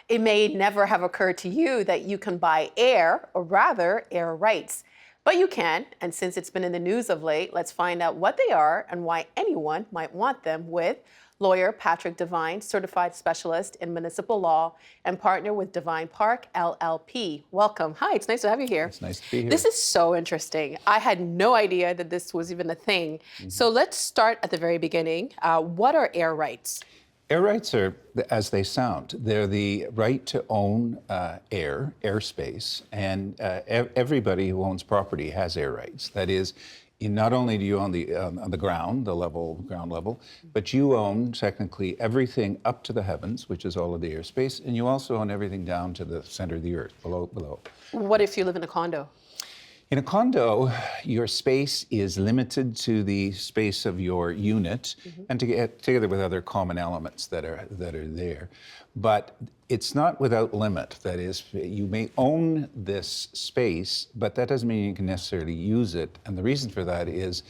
It may never have occurred to you that you can buy air, or rather, air rights. But you can, and since it's been in the news of late, let's find out what they are and why anyone might want them with lawyer Patrick Devine, certified specialist in municipal law and partner with Devine Park LLP. Welcome. Hi, it's nice to have you here. It's nice to be here. This is so interesting. I had no idea that this was even a thing. So let's start at the very beginning. What are air rights? Air rights are, as they sound, they're the right to own airspace, and everybody who owns property has air rights. That is, not only do you own on the ground, ground level, but you own technically everything up to the heavens, which is all of the airspace, and you also own everything down to the center of the earth, below. What if you live in a condo? In a condo, your space is limited to the space of your unit and together with other common elements that are there. But it's not without limit. That is, you may own this space, but that doesn't mean you can necessarily use it. And the reason for that is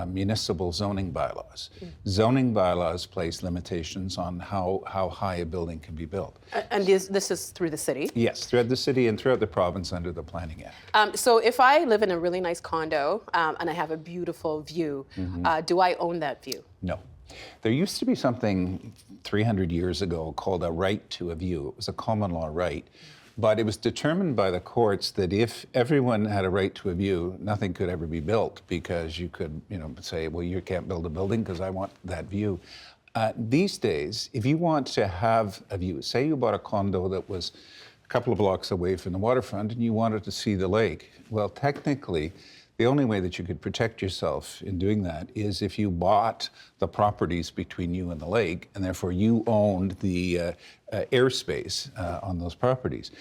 municipal zoning bylaws. Zoning bylaws place limitations on how high a building can be built. And this is through the city? Yes, throughout the city and throughout the province under the Planning Act. So if I live in a really nice condo and I have a beautiful view, do I own that view? No. There used to be something 300 years ago called a right to a view. It was a common law right. But it was determined by the courts that if everyone had a right to a view, nothing could ever be built because you could, say, well, you can't build a building because I want that view. These days, if you want to have a view, say you bought a condo that was a couple of blocks away from the waterfront and you wanted to see the lake, well, technically, the only way that you could protect yourself in doing that is if you bought the properties between you and the lake, and therefore you owned the airspace on those properties.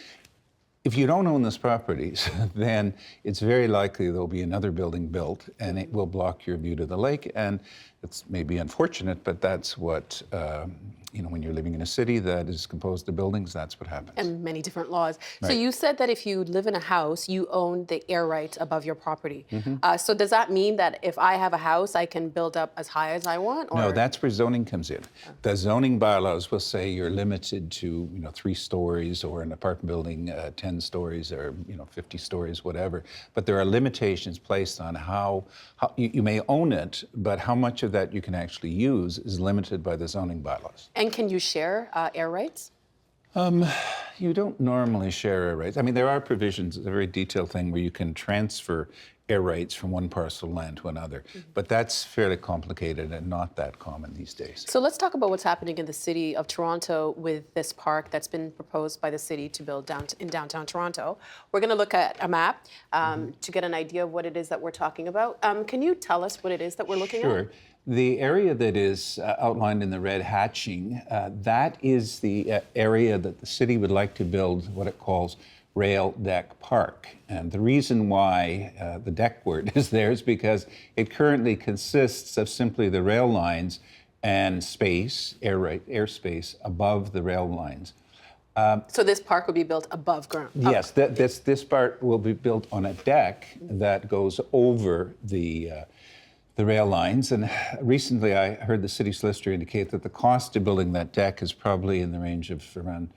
If you don't own those properties, then it's very likely there'll be another building built and it will block your view to the lake. And it's maybe unfortunate, but that's what, when you're living in a city that is composed of buildings, that's what happens. And many different laws. Right. So you said that if you live in a house, you own the air rights above your property. So does that mean that if I have a house, I can build up as high as I want? Or? No, that's where zoning comes in. The zoning bylaws will say you're limited to, 3 stories, or an apartment building, 10 stories, or 50 stories, whatever. But there are limitations placed on how you may own it, but how much of that you can actually use is limited by the zoning bylaws. And can you share air rights? You don't normally share air rights. I mean, there are provisions, it's a very detailed thing where you can transfer air rights from one parcel of land to another. But that's fairly complicated and not that common these days. So let's talk about what's happening in the city of Toronto with this park that's been proposed by the city to build in downtown Toronto. We're going to look at a map to get an idea of what it is that we're talking about. Can you tell us what it is that we're looking at? Sure. The area that is outlined in the red hatching, that is the area that the city would like to build what it calls rail deck park. And the reason why the deck word is there is because it currently consists of simply the rail lines and space, airspace above the rail lines. So this park will be built above ground? Yes, this part will be built on a deck that goes over the rail lines. And recently I heard the city solicitor indicate that the cost of building that deck is probably in the range of around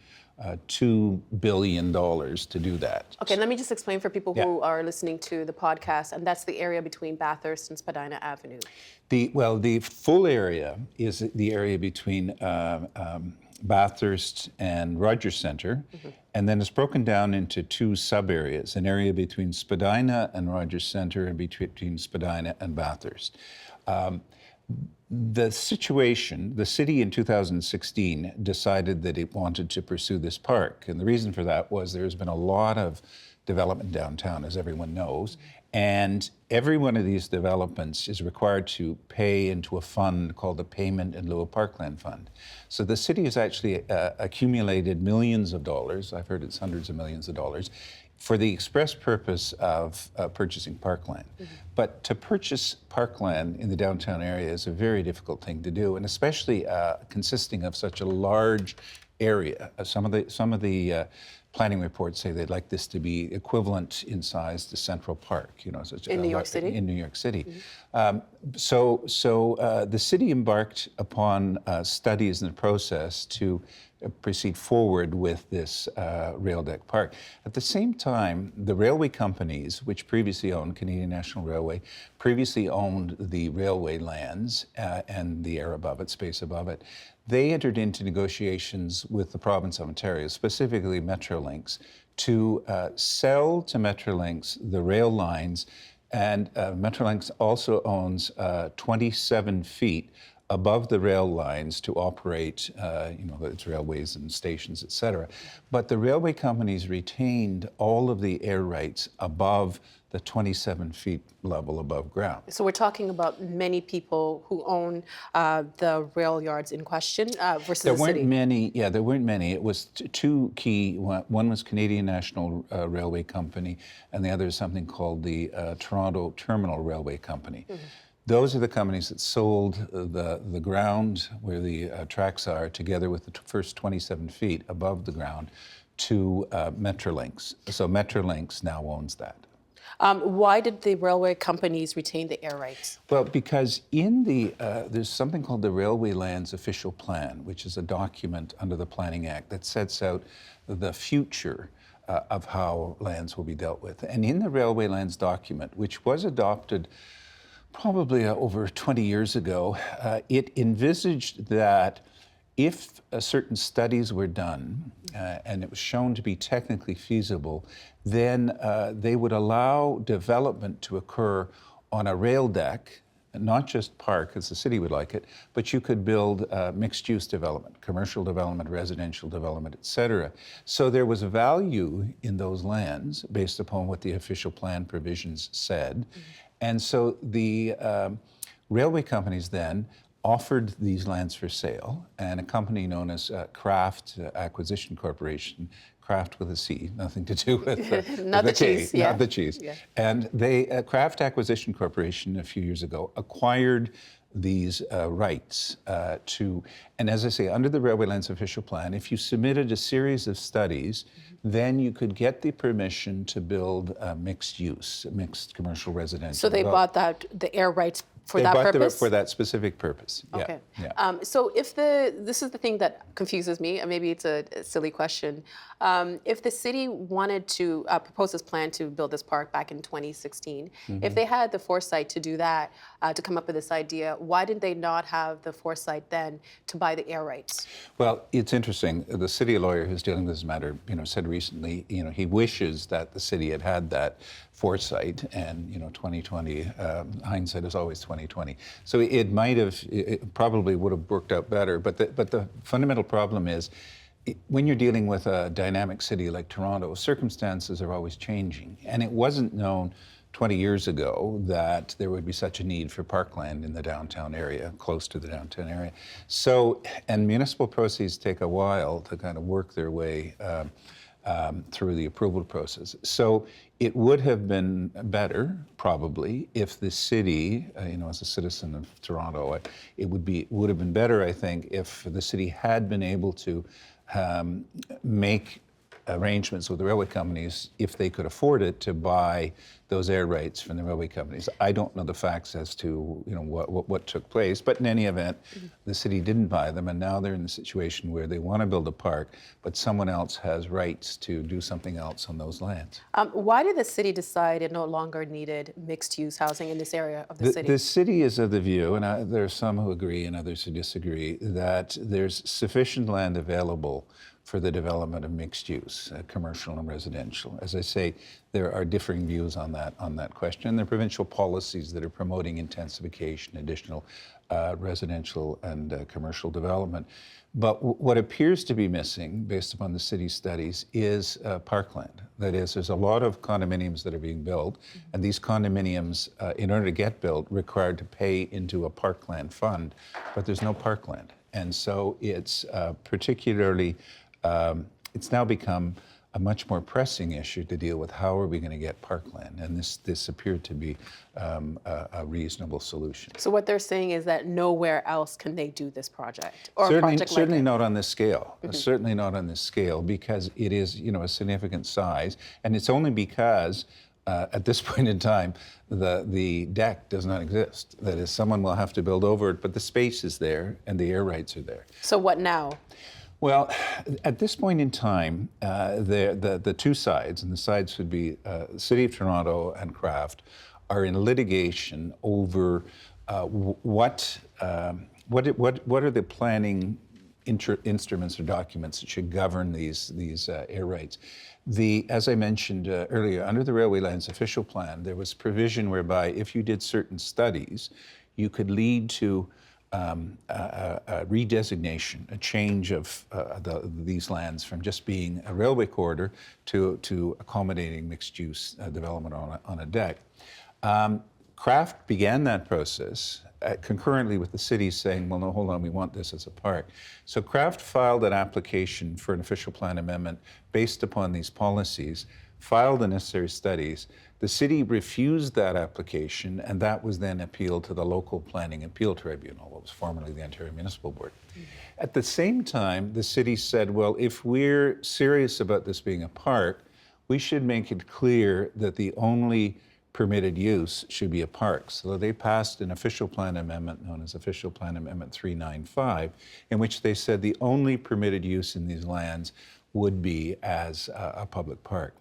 $2 billion to do that. Okay, let me just explain for people who are listening to the podcast, and that's the area between Bathurst and Spadina Avenue. The full area is the area between Bathurst and Rogers Centre, and then it's broken down into 2 sub-areas, an area between Spadina and Rogers Centre and between Spadina and Bathurst. The situation, the city in 2016 decided that it wanted to pursue this park, and the reason for that was there's been a lot of development downtown, as everyone knows, and every one of these developments is required to pay into a fund called the Payment in lieu of Parkland Fund. So the city has actually accumulated millions of dollars, I've heard it's hundreds of millions of dollars, for the express purpose of purchasing parkland. But to purchase parkland in the downtown area is a very difficult thing to do, and especially consisting of such a large area. Some of the planning reports say they'd like this to be equivalent in size to Central Park, so it's In New York City? In New York City. So the city embarked upon studies in the process to proceed forward with this rail deck park. At the same time, the railway companies, which previously owned Canadian National Railway, previously owned the railway lands and the air above it, space above it. They entered into negotiations with the province of Ontario, specifically Metrolinx, to sell to Metrolinx the rail lines. And Metrolinx also owns 27 feet above the rail lines to operate, its railways and stations, et cetera. But the railway companies retained all of the air rights above the 27 feet level above ground. So we're talking about many people who own the rail yards in question versus there the weren't city. many. Yeah, there weren't many. It was two key. One was Canadian National Railway Company, and the other is something called the Toronto Terminal Railway Company. Mm-hmm. Those are the companies that sold the ground where the tracks are, together with the first 27 feet above the ground, to Metrolinx. So Metrolinx now owns that. Why did the railway companies retain the air rights? Well, because in there's something called the Railway Lands Official Plan, which is a document under the Planning Act that sets out the future of how lands will be dealt with. And in the Railway Lands document, which was adopted probably over 20 years ago, it envisaged that if certain studies were done and it was shown to be technically feasible, then they would allow development to occur on a rail deck, not just park, as the city would like it, but you could build mixed-use development, commercial development, residential development, et cetera. So there was value in those lands based upon what the official plan provisions said. Mm-hmm. And so the railway companies then offered these lands for sale, and a company known as Kraft Acquisition Corporation, Kraft with a C, nothing to do with not the cheese, yeah. Not the cheese. Yeah. And they, Kraft Acquisition Corporation, a few years ago, acquired these rights to, and as I say, under the Railway Lands Official Plan, if you submitted a series of studies, then you could get the permission to build mixed use, mixed commercial residential. So they bought the air rights for they that bought purpose? For that specific purpose. Okay. Yeah. Yeah. So if this is the thing that confuses me, and maybe it's a silly question. If the city wanted to propose this plan to build this park back in 2016, mm-hmm. if they had the foresight to do that, to come up with this idea, why did they not have the foresight then to buy the air rights? Well, it's interesting. The city lawyer who's dealing with this matter, said recently, he wishes that the city had that foresight, and 2020 hindsight is always 2020. So it probably would have worked out better. But the fundamental problem is, when you're dealing with a dynamic city like Toronto, circumstances are always changing, and it wasn't known 20 years ago that there would be such a need for parkland in the downtown area, close to the downtown area. So, and municipal proceeds take a while to kind of work their way through the approval process. So it would have been better, probably, if the city, as a citizen of Toronto, it would have been better, I think, if the city had been able to make arrangements with the railway companies, if they could afford it, to buy those air rights from the railway companies. I don't know the facts as to what took place, but in any event, mm-hmm. the city didn't buy them, and now they're in the situation where they want to build a park, but someone else has rights to do something else on those lands. Why did the city decide it no longer needed mixed-use housing in this area of the city? The city is of the view, and there are some who agree and others who disagree, that there's sufficient land available for the development of mixed use, commercial and residential. As I say, there are differing views on that question. There are provincial policies that are promoting intensification, additional residential and commercial development. But what appears to be missing, based upon the city's studies, is parkland. That is, there's a lot of condominiums that are being built, and these condominiums, in order to get built, required to pay into a parkland fund, but there's no parkland. And so it's particularly, it's now become a much more pressing issue to deal with. How are we going to get parkland? And this appeared to be a reasonable solution. So what they're saying is that nowhere else can they do this project or a project like Certainly it. not on this scale. Certainly not on this scale, because it is, a significant size, and it's only because at this point in time the deck does not exist. That is, someone will have to build over it, but the space is there and the air rights are there. So what now? Well, at this point in time, the two sides, and the sides would be City of Toronto and Kraft, are in litigation over what are the planning instruments or documents that should govern these air rights. As I mentioned earlier, under the Railway Lands Official Plan, there was provision whereby if you did certain studies, you could lead to a redesignation, a change of these lands from just being a railway corridor to accommodating mixed-use development on a deck. Kraft began that process concurrently with the city saying, well, no, hold on, we want this as a park. So Kraft filed an application for an official plan amendment based upon these policies, filed the necessary studies. The city refused that application, and that was then appealed to the local planning appeal tribunal, what was formerly the Ontario Municipal Board. At the same time, the city said, well, if we're serious about this being a park, we should make it clear that the only permitted use should be a park. So they passed an official plan amendment known as Official Plan Amendment 395, in which they said the only permitted use in these lands would be as a public park.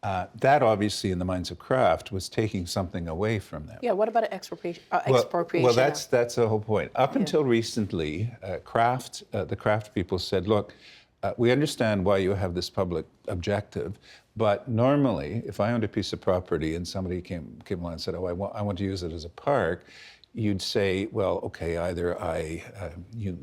That obviously, in the minds of Kraft, was taking something away from them. Yeah, what about expropriation? Well, that's the whole point. Up until recently, the Kraft people said, look, we understand why you have this public objective, but normally, if I owned a piece of property and somebody came along and said, oh, I want to use it as a park, you'd say, well, okay, either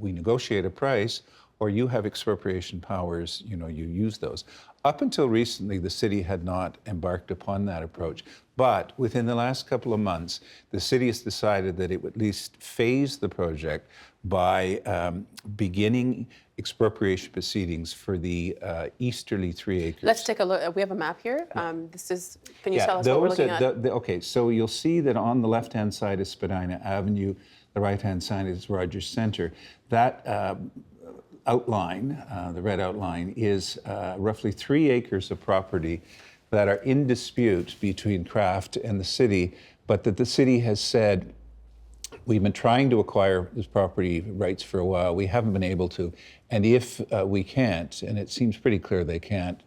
we negotiate a price, or you have expropriation powers, you use those. Up until recently, the city had not embarked upon that approach. But within the last couple of months, the city has decided that it would at least phase the project by beginning expropriation proceedings for the easterly 3 acres. Let's take a look. We have a map here. Can you tell us what we're looking at? Okay, so you'll see that on the left-hand side is Spadina Avenue, the right-hand side is Rogers Centre. That outline, the red outline, is roughly 3 acres of property that are in dispute between Kraft and the city, but that the city has said, we've been trying to acquire this property rights for a while, we haven't been able to, and if we can't, and it seems pretty clear they can't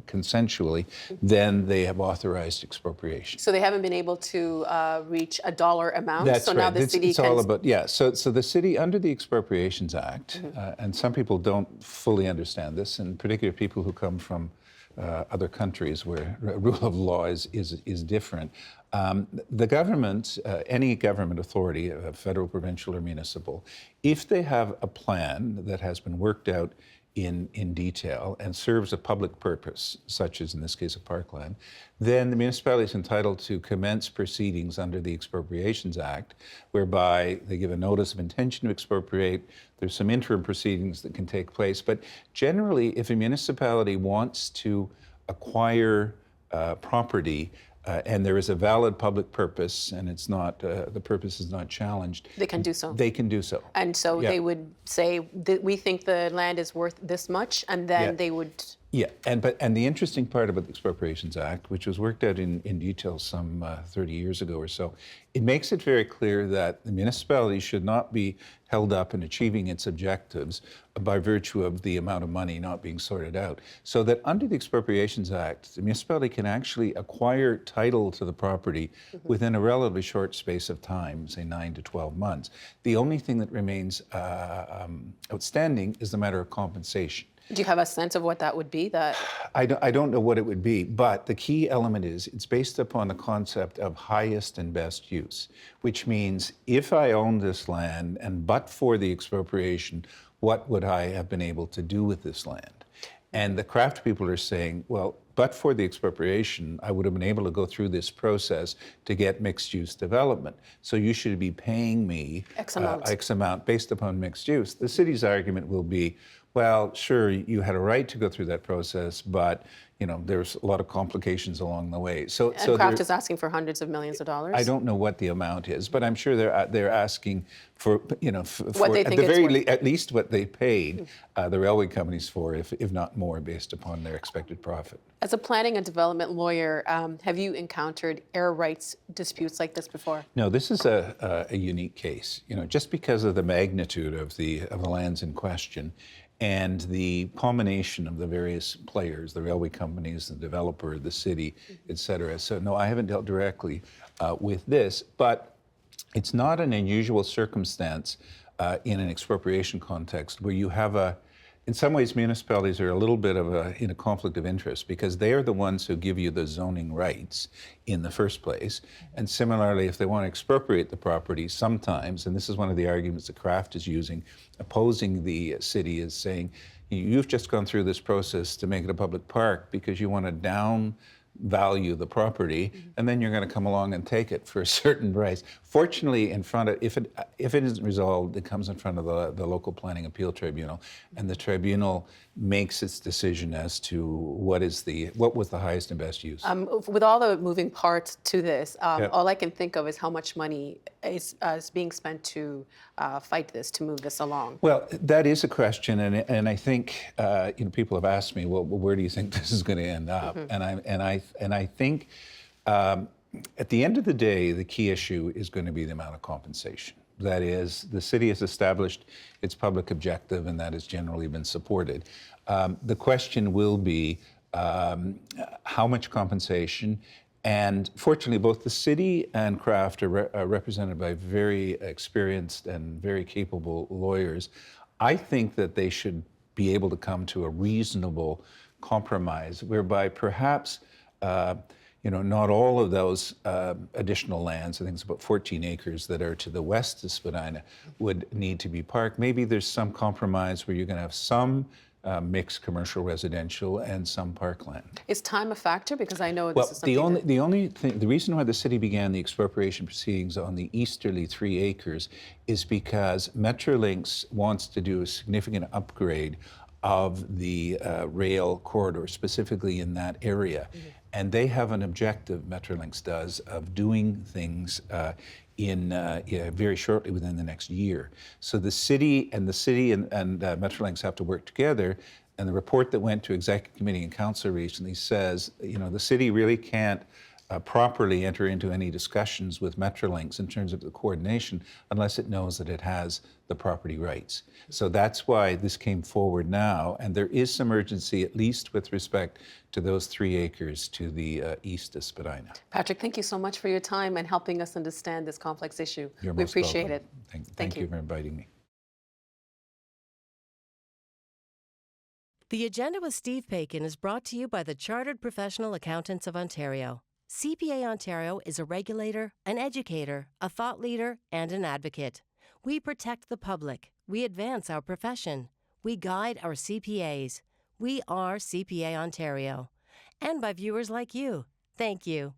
consensually, then they have authorized expropriation. So they haven't been able to reach a dollar amount. That's so right. Now the city it's all about, yeah. So the city, under the Expropriations Act, and some people don't fully understand this, and particularly people who come from other countries where rule of law is different. The government, any government authority, federal, provincial, or municipal, if they have a plan that has been worked out in detail and serves a public purpose, such as in this case a parkland, then the municipality is entitled to commence proceedings under the Expropriations Act, whereby they give a notice of intention to expropriate. There's some interim proceedings that can take place, but generally, if a municipality wants to acquire property and there is a valid public purpose, and it's not the purpose is not challenged, they can do so. They can do so. And so they would say that we think the land is worth this much, and then they would. Yeah, and the interesting part about the Expropriations Act, which was worked out in detail some 30 years ago or so, it makes it very clear that the municipality should not be held up in achieving its objectives by virtue of the amount of money not being sorted out. So that under the Expropriations Act, the municipality can actually acquire title to the property within a relatively short space of time, say 9 to 12 months. The only thing that remains outstanding is the matter of compensation. Do you have a sense of what that would be? I don't know what it would be, but the key element is it's based upon the concept of highest and best use, which means if I own this land and but for the expropriation, what would I have been able to do with this land? And the Kraft people are saying, well, but for the expropriation, I would have been able to go through this process to get mixed-use development. So you should be paying me X amount based upon mixed use. The city's argument will be, Well, sure, you had a right to go through that process, but there's a lot of complications along the way. And Kraft is asking for hundreds of millions of I dollars. don't know what the amount is, but I'm sure they're asking for What they at think the it's very worth. at least what they paid the railway companies for, if not more, based upon their expected profit. As a planning and development lawyer, have you encountered air rights disputes like this before? No, this is a unique case. Just because of the magnitude of the lands in question, and the combination of the various players, the railway companies, the developer, the city, et cetera. So no, I haven't dealt directly with this, but it's not an unusual circumstance in an expropriation context where you have in some ways, municipalities are a little bit in a conflict of interest because they are the ones who give you the zoning rights in the first place. And similarly, if they want to expropriate the property sometimes, and this is one of the arguments that Kraft is using, opposing the city, is saying, you've just gone through this process to make it a public park because you want to downvalue the property, and then you're going to come along and take it for a certain price. Fortunately, if it isn't resolved, it comes in front of the local planning appeal tribunal, and the tribunal makes its decision as to what was the highest and best use. With all the moving parts to this, Yeah. all I can think of is how much money is being spent to fight this, to move this along. Well, that is a question, and I think people have asked me, well, where do you think this is going to end up? And I think at the end of the day, the key issue is going to be the amount of compensation. That is, the city has established its public objective, and that has generally been supported. The question will be how much compensation. And fortunately, both the city and Kraft are represented by very experienced and very capable lawyers. I think that they should be able to come to a reasonable compromise whereby perhaps not all of those additional lands, I think it's about 14 acres that are to the west of Spadina, would need to be parked. Maybe there's some compromise where you're going to have some mixed commercial residential and some parkland. Is time a factor? Because I know this is something the reason why the city began the expropriation proceedings on the easterly 3 acres is because Metrolinx wants to do a significant upgrade of the rail corridor, specifically in that area. And they have an objective, Metrolinx does, of doing things very shortly within the next year. So the city and Metrolinx have to work together. And the report that went to Executive Committee and Council recently says, the city really can't properly enter into any discussions with Metrolinx in terms of the coordination unless it knows that it has the property rights. So that's why this came forward now, and there is some urgency, at least with respect to those 3 acres to the east of Spadina. Patrick, thank you so much for your time and helping us understand this complex issue. You're We most appreciate welcome. it. Thank you for inviting me. The Agenda with Steve Paikin is brought to you by the Chartered Professional Accountants of Ontario. CPA Ontario is a regulator, an educator, a thought leader, and an advocate. We protect the public. We advance our profession. We guide our CPAs. We are CPA Ontario. And by viewers like you. Thank you.